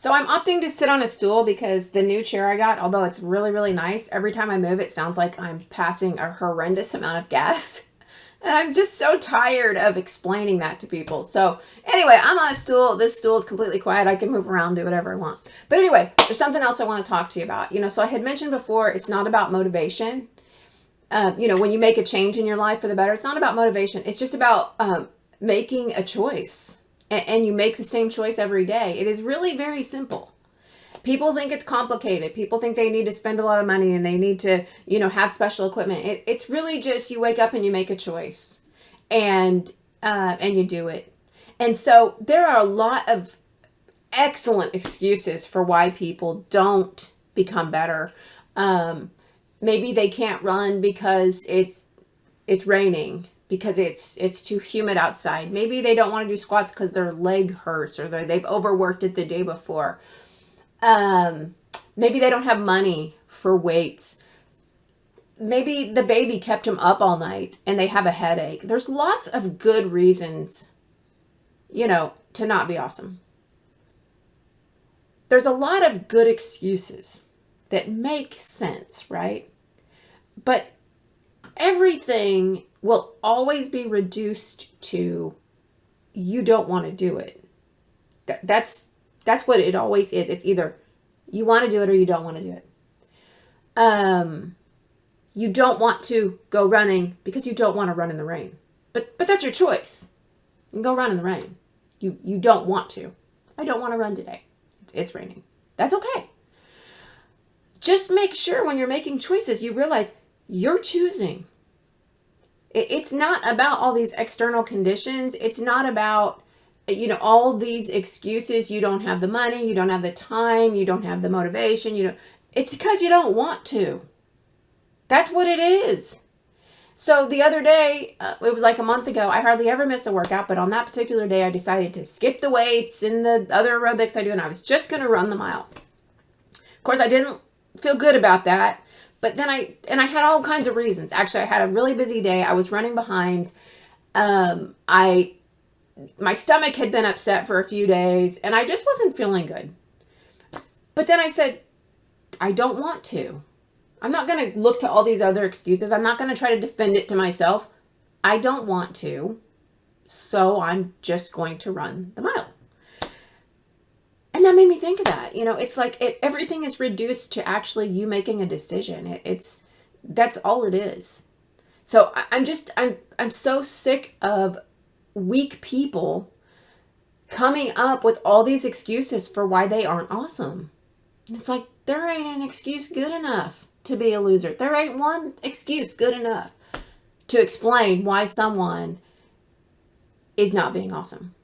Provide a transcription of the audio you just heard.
So I'm opting to sit on a stool because the new chair I got, although it's really, really nice, every time I move it sounds like I'm passing a horrendous amount of gas. And I'm just so tired of explaining that to people. So anyway, I'm on a stool. This stool is completely quiet. I can move around, do whatever I want. But anyway, there's something else I want to talk to you about. So I had mentioned before, it's not about motivation. When you make a change in your life for the better, it's not about motivation. It's just about making a choice. And you make the same choice every day. It is really very simple. People think it's complicated. People think they need to spend a lot of money and they need to, have special equipment. It's really just you wake up and you make a choice, and you do it. And so there are a lot of excellent excuses for why people don't become better. Maybe they can't run because it's raining, because it's too humid outside. Maybe they don't want to do squats because their leg hurts, or they've overworked it the day before. Maybe they don't have money for weights. Maybe the baby kept them up all night and they have a headache. There's lots of good reasons, to not be awesome. There's a lot of good excuses that make sense, right? But everything will always be reduced to you don't want to do it. That's what it always is. It's either you want to do it or you don't want to do it. You don't want to go running because you don't want to run in the rain. But that's your choice. You can go run in the rain. You don't want to. I don't want to run today. It's raining. That's okay. Just make sure when you're making choices, you realize you're choosing. It's not about all these external conditions. It's not about, all these excuses. You don't have the money. You don't have the time. You don't have the motivation. It's because you don't want to. That's what it is. So the other day, it was like a month ago, I hardly ever miss a workout, but on that particular day, I decided to skip the weights and the other aerobics I do, and I was just going to run the mile. Of course, I didn't feel good about that, but then I had all kinds of reasons. Actually, I had a really busy day. I was running behind. My stomach had been upset for a few days, and I just wasn't feeling good. But then I said, I don't want to. I'm not going to look to all these other excuses. I'm not going to try to defend it to myself. I don't want to. So I'm just going to run the mile. And that made me think of that. It's like everything is reduced to actually you making a decision. That's all it is. So I'm so sick of weak people coming up with all these excuses for why they aren't awesome. It's like, there ain't an excuse good enough to be a loser. There ain't one excuse good enough to explain why someone is not being awesome.